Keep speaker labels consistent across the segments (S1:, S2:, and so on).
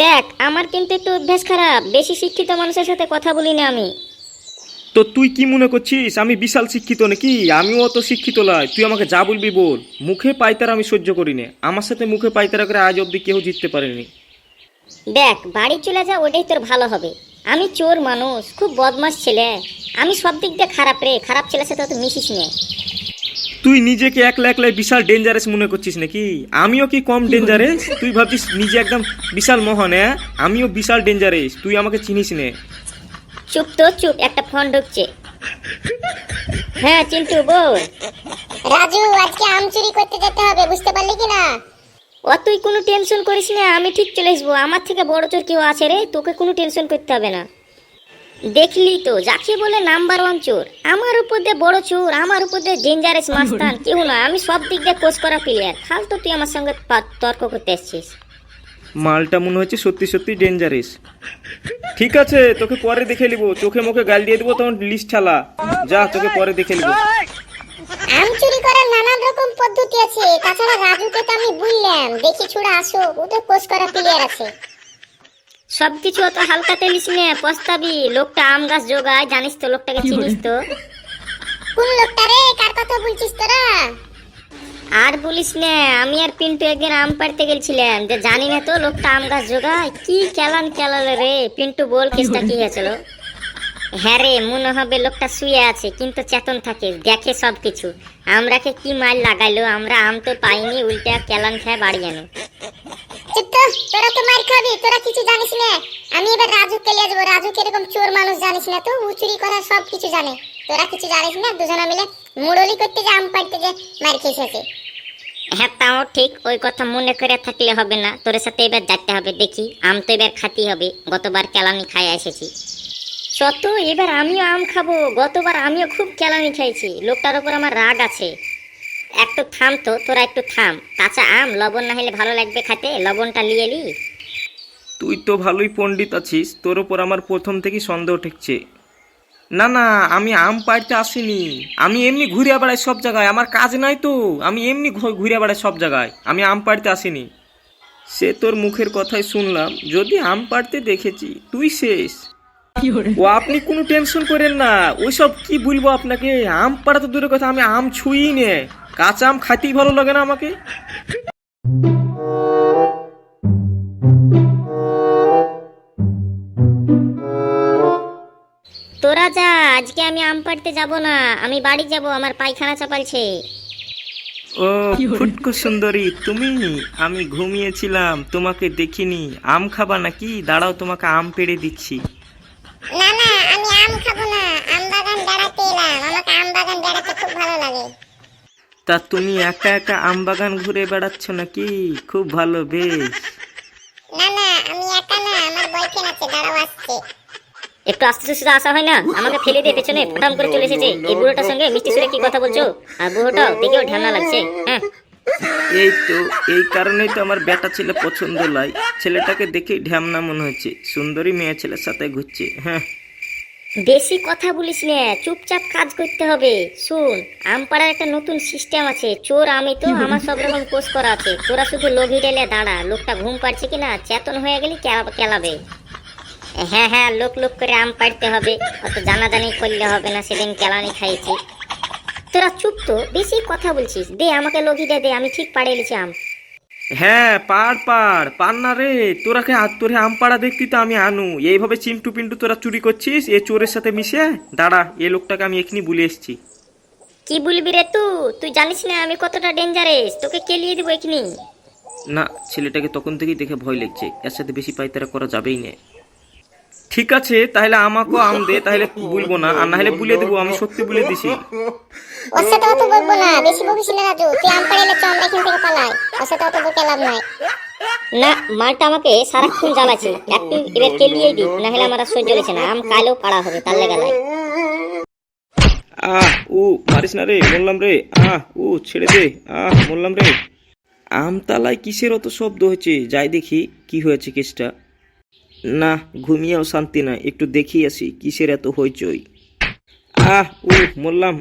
S1: দেখ, আমার কিন্তু একটু অভ্যাস খারাপ, বেশি শিক্ষিত মানুষের সাথে কথা বলি না আমি।
S2: তো তুই কি মনে করছিস আমি বিশাল শিক্ষিত নাকি? আমিও অত শিক্ষিত নয়, তুই আমাকে যা বলবি বল। মুখে পাইতারা আমি সহ্য করি না, আমার সাথে মুখে পাইতারা করে আজ অব্দি কেউ জিততে পারেনি।
S1: দেখ, বাড়ি চলে যা, ওটাই তোর ভালো হবে। আমি চোর মানুষ, খুব বদমাস ছেলে। আমি সব দিক দিয়ে খারাপ রে, খারাপ ছেলের সাথে তো মিশিস নে।
S2: তুই নিজেকে একলা একলাই বিশাল ডেঞ্জারাস মনে করছিস নাকি? আমিও কি কম ডেঞ্জারাস? তুই ভাবছিস নিজে একদম বিশাল মহান? হ্যাঁ, আমিও বিশাল ডেঞ্জারাস, তুই আমাকে চিনিস নে।
S1: চুপ তো চুপ, একটা ফোন ঢুকছে। হ্যাঁ চিন্টু বল।
S3: রাজু, আজকে আম চুরি করতে যেতে হবে, বুঝতে পারলি কি না?
S1: ও তুই কোনো টেনশন করিস না, আমি ঠিক চলে আসবো। আমার থেকে বড় চোর কেউ আছে রে, তোকে কোনো টেনশন করতে হবে না। দেখলি তো, যাকে বলে নাম্বার ওয়ান চোর, আমার উপর দিয়ে বড় চোর, আমার উপর দিয়ে ডেঞ্জারাস মাস্তান কেউ নয়। আমি সব দিক দিয়ে কোচ করা প্লেয়ার। ফালতু তুই আমার সঙ্গে তর্ক করতে এসছিস।
S2: মালটা মনে হচ্ছে সত্যি সত্যি ডেঞ্জারাস। ঠিক আছে, তোকে পরে দেখে নিবো, চোখে মুখে গাল দিয়ে দিবো তখন লিস্ট ছালা। যা, তোকে পরে দেখে নিবো।
S3: আম চুরি করার নানান রকম পদ্ধতি আছে, তাছাড়া রাজুকে তো আমি বললাম দেখি ছুড়া আসো, ও তো কোচ করা প্লেয়ার আছে।
S1: সবকিছু অত হালকাতে নিস নে, পস্তাবি। লোকটা আম গাছ জোগায়, জানিস তো, লোকটাকে চিনিস তো?
S3: কোন লোকটা রে, কার কথা বলছিস তোরা?
S1: আর বলিস না, আমি আর পিন্টু একদিন আম পাড়তে গেছিলাম, যে জানি না তো লোকটা আম গাছ জোগায়। কি কেলান কেলালে রে। পিন্টু বল, কেসটা কি হয়েছিল? হ্যাঁ রে, মনে হবে লোকটা শুয়ে আছে কিন্তু চেতন থাকে, দেখে সবকিছু। আমরাকে কি মাল লাগাইলো, আমরা আম তো পাইনি, উল্টা কেলান খেয়ে বাড়ি আনো।
S3: চুপ তো, তোরা তো মার খাবি, তোরা কিছু জানিস না। আমি এবার রাজুকে নিয়ে যাবো। রাজু কিরকম চোর মানুষ জানিস না তো, ও চুরি করার সব কিছু জানে। তোরা কিছু জানিস না, দুজনে মিলে মুরলি করতে যে আম পাড়তে যে মার খেয়েছে।
S1: হ্যাঁ তাও ঠিক, ওই কথা মনে করে থাকলে হবে না, তোর সাথে এবার যাইতে হবে। দেখি, আম তো এবার খাতেই হবে, গতবার কেলানি খাই এসেছি। চত, এবার আমিও আম খাবো। গতবার আমিও খুব কেলানি খাইছি, লোকটার উপর আমার রাগ আছে। একটু থাম তো, তোরা একটু থাম। কাঁচা আম লবণ না হলে ভালো লাগবে খেতে, লবণটা নিয়ে লি।
S2: তুই তো ভালোই পণ্ডিত আছিস, তোর ওপর আমার প্রথম থেকেই সন্দেহ ঠেকছে। না না, আমি আম পাড়তে আসিনি, আমি এমনি ঘুরে বেড়াই সব জায়গায়, আমার কাজ নাই তো। আমি এমনি ঘুরে বেড়াই সব জায়গায়, আমি আম পাড়তে আসিনি। সে তোর মুখের কথাই শুনলাম, যদি আম পাড়তে দেখেছি তুই শেষ। ও আপনি কোনো টেনশন করেন না, ওইসব কি বলবো আপনাকে। আম পাড়া তো দূরের কথা, আমি আম ছুঁই নে। কাঁচা আম খাইতেই ভালো লাগে না আমাকে।
S1: তোরা যা, আজকে আমি আম পাড়তে যাব না, আমি বাড়ি যাব, আমার পায়খানা চাপালছে।
S2: ও ফুটকো সুন্দরী তুমি, আমি ঘুমিয়েছিলাম, তোমাকে দেখিনি। আম খাবা নাকি? দাঁড়াও, তোমাকে আম পেড়ে দিচ্ছি।
S3: না না, আমি আম খাবো না, আম বাগান বেড়াতে এলাম, আমাকে আম বাগান বেড়াতে খুব ভালো লাগে।
S2: তা তুমি একা একা আম বাগান ঘুরে বেড়াচ্ছ নাকি? খুব ভালো, বেশ।
S3: না না, আমি একা না, আমার বয়ফ্রেন্ড আছে, দাঁড়াও আসছে।
S1: একটু আস্তে সুস্থে আসা হয় না? আমাকে ফেলে দিয়ে পেছনে ফটাম করে চলে এসেছে। এই বুড়োটার সঙ্গে মিষ্টি সুরে কি কথা বলছো? আর বুড়োটাও দেখেও ঢানা লাগছে। হ্যাঁ,
S2: এই তো, এই কারণেই তো আমার বেটা ছেলে পছন্দ লাই। ছেলেটাকে দেখেই ঢ্যামনা মনে হচ্ছে, সুন্দরী মেয়ে ছেলের সাথে ঘুরছে। হ্যাঁ,
S1: বেশি কথা বলিস না, চুপচাপ কাজ করতে হবে। শুন, আমপাড়ার একটা নতুন সিস্টেম আছে। চোর আমি তো, আমার সব রকম কোর্স করা আছে। তোরা শুধু লোভি ঢেলে দাঁড়া, লোকটা ঘুম পাড়ছে কিনা, চেতন হয়ে গেলে কেলাবে। হ্যাঁ হ্যাঁ, লোক লোক করে আম পাড়তে হবে, অত জানাজানি করলে হবে না, সেদিন কেলানি খাইছি। তোরা চুপ তো, বেশি কথা বলছিস। দে আমাকে লগিটা দে, আমি ঠিক পাড়ে এলেছি আম।
S2: হ্যাঁ, পার না রে। তোরাকে তোরে আম পাড়া দেখতি তো আমি আনু। এইভাবে চিমটু পিন্টু তোরা চুরি করছিস এ চোরের সাথে মিশে। দাঁড়া, এ লোকটাকে আমি এক্ষুনি বলে এসছি।
S1: কি বলবি রে তুই জানিস না আমি কতটা ডেঞ্জারাস, তোকে কেলিয়ে দিব এক্ষুনি।
S2: না, ছেলেটাকে তখন থেকেই দেখে ভয় লাগছে, এর সাথে বেশি পাইতারা করা যাবেই না। ঠিক আছে, তাহলে আমাকেও আম দে, তাহলে বলবো না, আর না হলে বলে দেবো আমি সত্যি বলে দিছি।
S3: ওর সাথে অত বলবো না, বেশি বকিস না রাজু, তুই আম পাড়ে এলে চল আমরা এখান থেকে পালাই, ওর সাথে অত বকে লাভ নাই।
S1: না, মালটা আমাকে সারাক্ষণ জ্বালাচ্ছে, একটু এবার কেলিয়েই দিই, না হলে আমার আর সহ্য হচ্ছে না। আম কালেও পাড়া হবে, তার লেগে লাই।
S2: আহ ও মারিস না রে, বললাম রে। ও ছেড়ে দে, বললাম রে। আমতলায় কিসের অত শব্দ হচ্ছে? যাই দেখি কি হয়েছে কেসটা। না, ঘুমিয়েও শান্তি না, একটু দেখি আসি কিসের এত হইচই। মরলাম।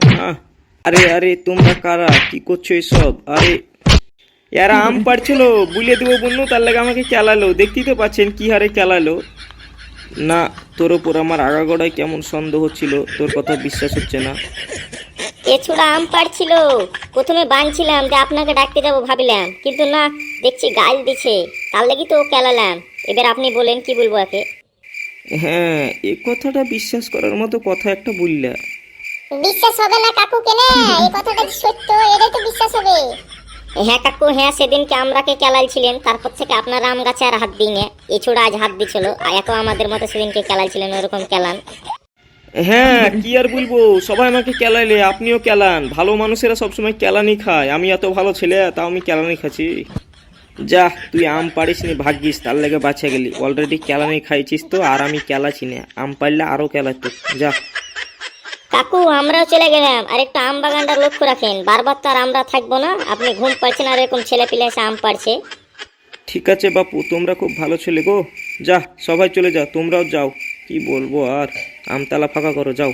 S2: আরে আরে, তোমরা কারা? কি করছো এসব? আরে এরা আম পাড়ছিল, বুলিয়ে দেবো বন্যু, তার লাগে আমাকে কেলালো। দেখতেই তো পাচ্ছেন কি হারে কেলালো। না, তোর ওপর আমার আগাগোড়ায় কেমন সন্দেহ হচ্ছিল, তোর কথা বিশ্বাস হচ্ছে না।
S1: এ ছোড়া আম পাড়ছিল, প্রথমে বানছিলাম যে আপনাকে ডাকতে যাব ভাবিলাম, কিন্তু না, দেখছি গাল দিছে, তার লাগি তো কেলালাম। এবার আপনি বলেন কি বলবো একে।
S2: হ্যাঁ, এ কথাটা বিশ্বাস করার মতো কথা একটা বললা।
S3: বিশ্বাস হবে না কাকু কেনে? এই কথাটা যে সত্য, এটাই তো বিশ্বাস হবে।
S1: হ্যাঁ কাকু, হ্যাঁ সেদিনকে আমরাকে কেলালছিলেন, তারপর থেকে আপনার আম গাছে আর হাত দিই না। এ ছোড়া আজ হাত দিছিল, আর এত আমাদের মতো সেদিনকে কেলালছিলেন ওরকম কেলান।
S2: হ্যাঁ, কি আর বলবো, সবাই আমাকে কেলাইলে, আপনিও কেলান। ভালো মানুষেরা সবসময় কেলানি খায়, আমি এত ভালো ছেলে তাও আমি কেলানি খাচ্ছি। যা, তুই আম পারিস নি, ভাগ্যিস, তার লেগে বাঁচা গেলি। অলরেডি কেলানি খাইছিস তো, আর আমি কেলাছি না। আম পারলে আরো কেলাতো। যা।
S1: কাকু আমরাও চলে গেলাম, আর একটু আম বাগানটা লক্ষ্য রাখেন, বারবার তো আর আমরা থাকবো না। আপনি ঘুম পাচ্ছেন আর এরকম ছেলে পিলে এসে আম পাড়ছে।
S2: ঠিক আছে বাপু, তোমরা খুব ভালো ছেলে গো। যা, সবাই চলে যাও, তোমরাও যাও। কি বলবো আর, আমতলা ফাঁকা করো, যাও।